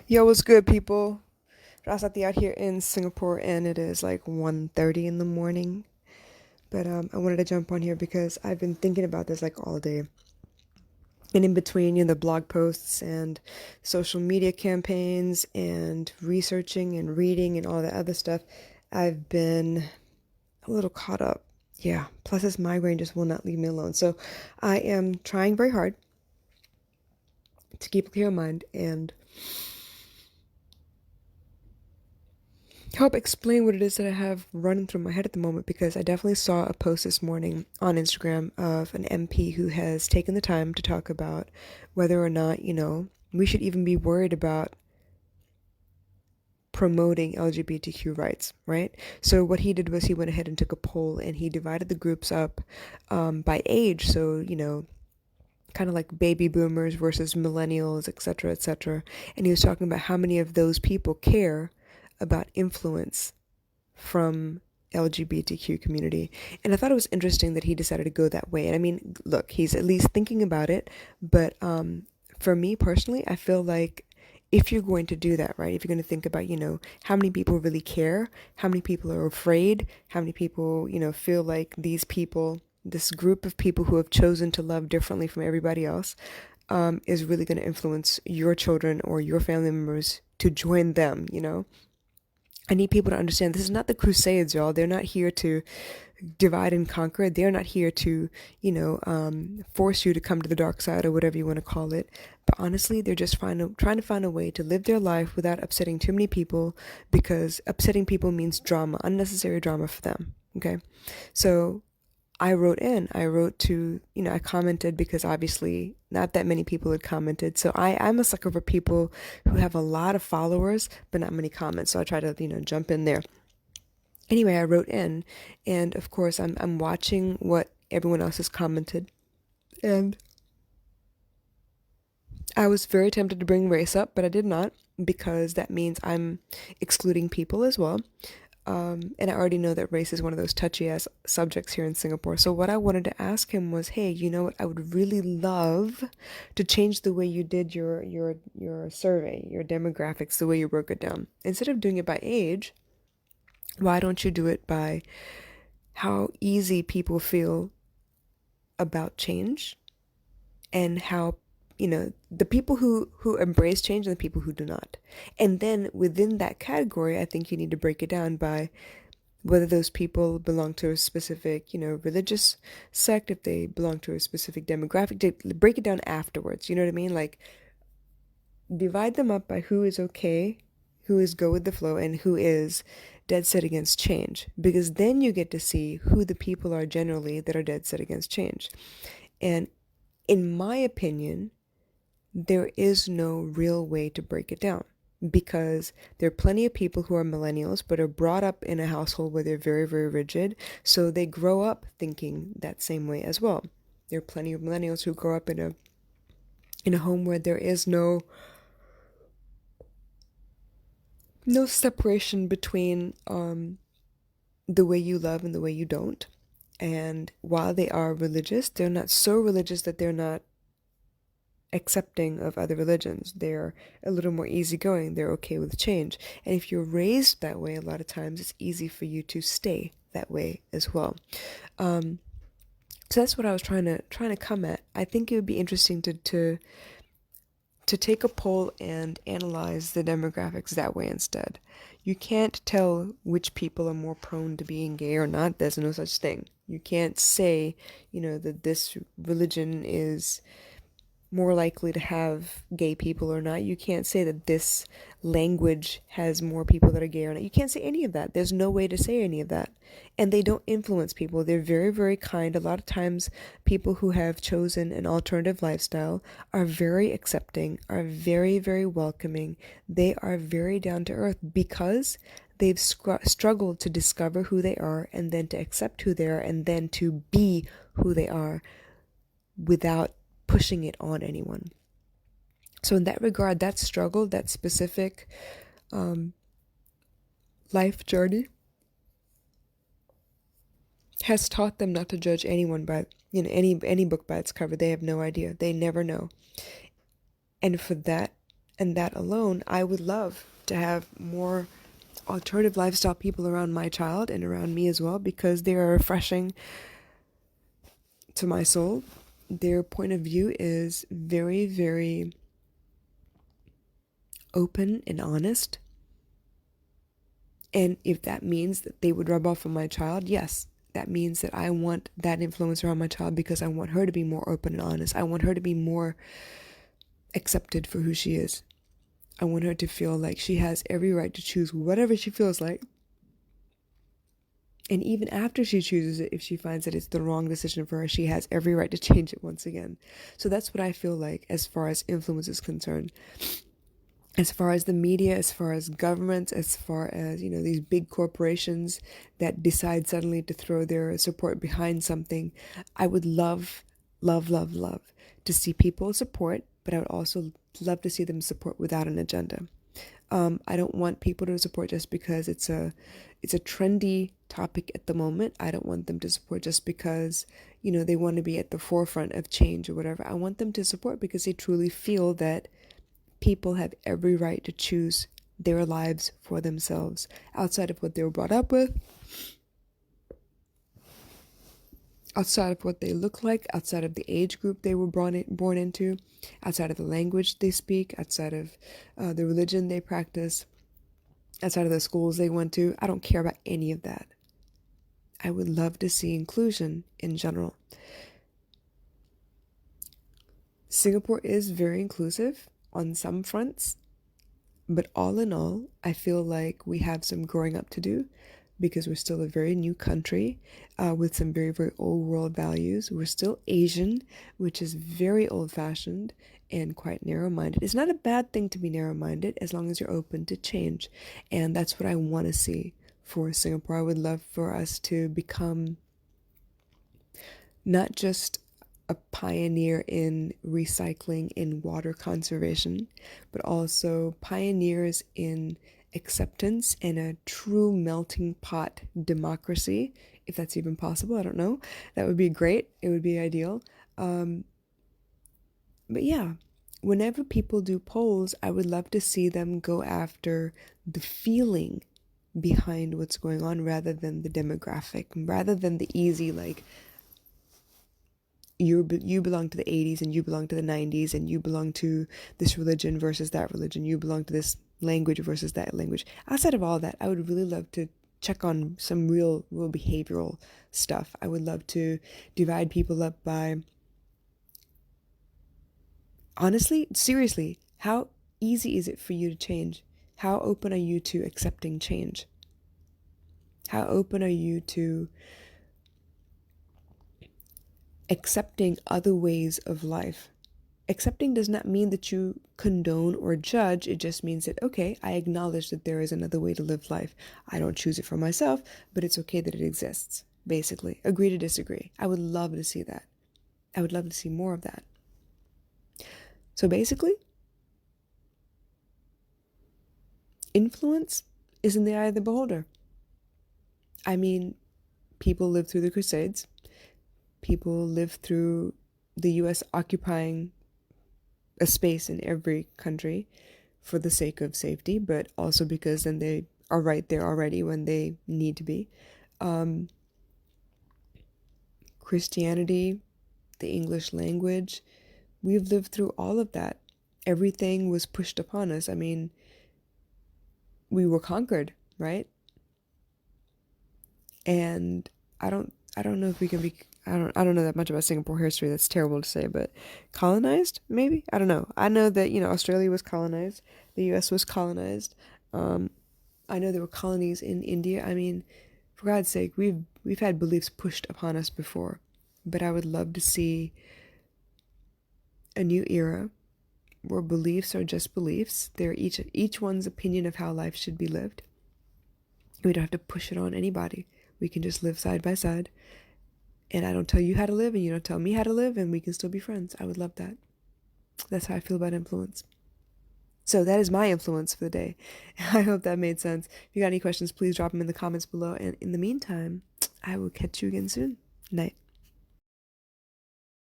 Yo, what's good, people? Rasati out here in Singapore, and it is like 1:30 in the morning. But I wanted to jump on here because I've been thinking about this like all day. And in between, the blog posts and social media campaigns and researching and reading and all that other stuff, I've been a little caught up. Yeah, plus this migraine just will not leave me alone. So I am trying very hard to keep a clear mind and help explain what it is that I have running through my head at the moment, because I definitely saw a post this morning on Instagram of an MP who has taken the time to talk about whether or not, we should even be worried about promoting LGBTQ rights, right? So what he did was he went ahead and took a poll and he divided the groups up by age. So, kind of like baby boomers versus millennials, et cetera, et cetera. And he was talking about how many of those people care about influence from LGBTQ community. And I thought it was interesting that he decided to go that way. And I mean, look, he's at least thinking about it. But for me personally, I feel like if you're going to do that, right, if you're going to think about, how many people really care, how many people are afraid, how many people, feel like these people, this group of people who have chosen to love differently from everybody else, is really going to influence your children or your family members to join them. I need people to understand this is not the Crusades, y'all. They're not here to divide and conquer. They're not here to, force you to come to the dark side or whatever you want to call it. But honestly, they're just trying to find a way to live their life without upsetting too many people, because upsetting people means drama, unnecessary drama for them. Okay. So I wrote to, I commented because obviously not that many people had commented. So I'm a sucker for people who have a lot of followers, but not many comments. So I try to, jump in there. Anyway, I wrote in, and of course, I'm watching what everyone else has commented. And I was very tempted to bring race up, but I did not, because that means I'm excluding people as well. And I already know that race is one of those touchy ass subjects here in Singapore. So what I wanted to ask him was, hey, you know what? I would really love to change the way you did your survey, your demographics, the way you broke it down. Instead of doing it by age, why don't you do it by how easy people feel about change, and how, the people who embrace change and the people who do not. And then within that category, I think you need to break it down by whether those people belong to a specific, religious sect, if they belong to a specific demographic, to break it down afterwards. You know what I mean? Like, divide them up by who is okay, who is go with the flow, and who is dead set against change. Because then you get to see who the people are generally that are dead set against change. And in my opinion, there is no real way to break it down, because there are plenty of people who are millennials but are brought up in a household where they're very, very rigid. So they grow up thinking that same way as well. There are plenty of millennials who grow up in a home where there is no separation between the way you love and the way you don't. And while they are religious, they're not so religious that they're not accepting of other religions. They're a little more easygoing. They're okay with change. And if you're raised that way, a lot of times it's easy for you to stay that way as well. Um, so that's what I was trying to come at. I think it would be interesting to take a poll and analyze the demographics that way instead. You can't tell which people are more prone to being gay or not. There's no such thing. You can't say, that this religion is more likely to have gay people or not. You can't say that this language has more people that are gay or not. You can't say any of that. There's no way to say any of that. And they don't influence people. They're very, very kind. A lot of times, people who have chosen an alternative lifestyle are very accepting, are very, very welcoming. They are very down to earth because they've struggled to discover who they are, and then to accept who they are, and then to be who they are without pushing it on anyone. So in that regard, that struggle, that specific um, life journey, has taught them not to judge anyone by, any book by its cover. They have no idea. They never know. And for that, And that alone, I would love to have more alternative lifestyle people around my child and around me as well, because they are refreshing to my soul. Their point of view is very, very open and honest. And if that means that they would rub off on my child, yes, that means that I want that influence around my child, because I want her to be more open and honest. I want her to be more accepted for who she is. I want her to feel like she has every right to choose whatever she feels like. And even after she chooses it, if she finds that it's the wrong decision for her, she has every right to change it once again. So that's what I feel like as far as influence is concerned. As far as the media, as far as governments, as far as, these big corporations that decide suddenly to throw their support behind something, I would love, love, love, love to see people support, but I would also love to see them support without an agenda. I don't want people to support just because it's a trendy topic at the moment. I don't want them to support just because, they want to be at the forefront of change or whatever. I want them to support because they truly feel that people have every right to choose their lives for themselves outside of what they were brought up with, outside of what they look like, outside of the age group they were born into, outside of the language they speak, outside of the religion they practice, outside of the schools they went to. I don't care about any of that. I would love to see inclusion in general. Singapore is very inclusive on some fronts, but all in all, I feel like we have some growing up to do, because we're still a very new country with some very, very old world values. We're still Asian, which is very old-fashioned and quite narrow-minded. It's not a bad thing to be narrow-minded as long as you're open to change. And that's what I want to see for Singapore. I would love for us to become not just a pioneer in recycling and water conservation, but also pioneers in acceptance and a true melting pot democracy, if that's even possible. I don't know. That would be great. It would be ideal. But yeah, whenever people do polls, I would love to see them go after the feeling behind what's going on rather than the demographic, rather than the easy, like, you belong to the 80s and you belong to the 90s and you belong to this religion versus that religion, you belong to this language versus that language. Outside of all that, I would really love to check on some real behavioral stuff. I would love to divide people up by, honestly, seriously, how easy is it for you to change? How open are you to accepting change? How open are you to accepting other ways of life? Accepting does not mean that you condone or judge. It just means that, okay, I acknowledge that there is another way to live life. I don't choose it for myself, but it's okay that it exists, basically. Agree to disagree. I would love to see that. I would love to see more of that. So basically, influence is in the eye of the beholder. I mean, people lived through the Crusades. People lived through the US occupying a space in every country for the sake of safety, but also because then they are right there already when they need to be. Christianity, the English language, we've lived through all of that. Everything was pushed upon us. I mean, we were conquered, right? And I don't know if we can be, I don't know that much about Singapore history. That's terrible to say, but colonized, maybe? I don't know. I know that, Australia was colonized, the US was colonized. I know there were colonies in India. I mean, for God's sake, we've had beliefs pushed upon us before. But I would love to see a new era where beliefs are just beliefs. They're each one's opinion of how life should be lived. We don't have to push it on anybody. We can just live side by side. And I don't tell you how to live, and you don't tell me how to live, and we can still be friends. I would love that. That's how I feel about influence. So that is my influence for the day. I hope that made sense. If you got any questions, please drop them in the comments below. And in the meantime, I will catch you again soon. Night.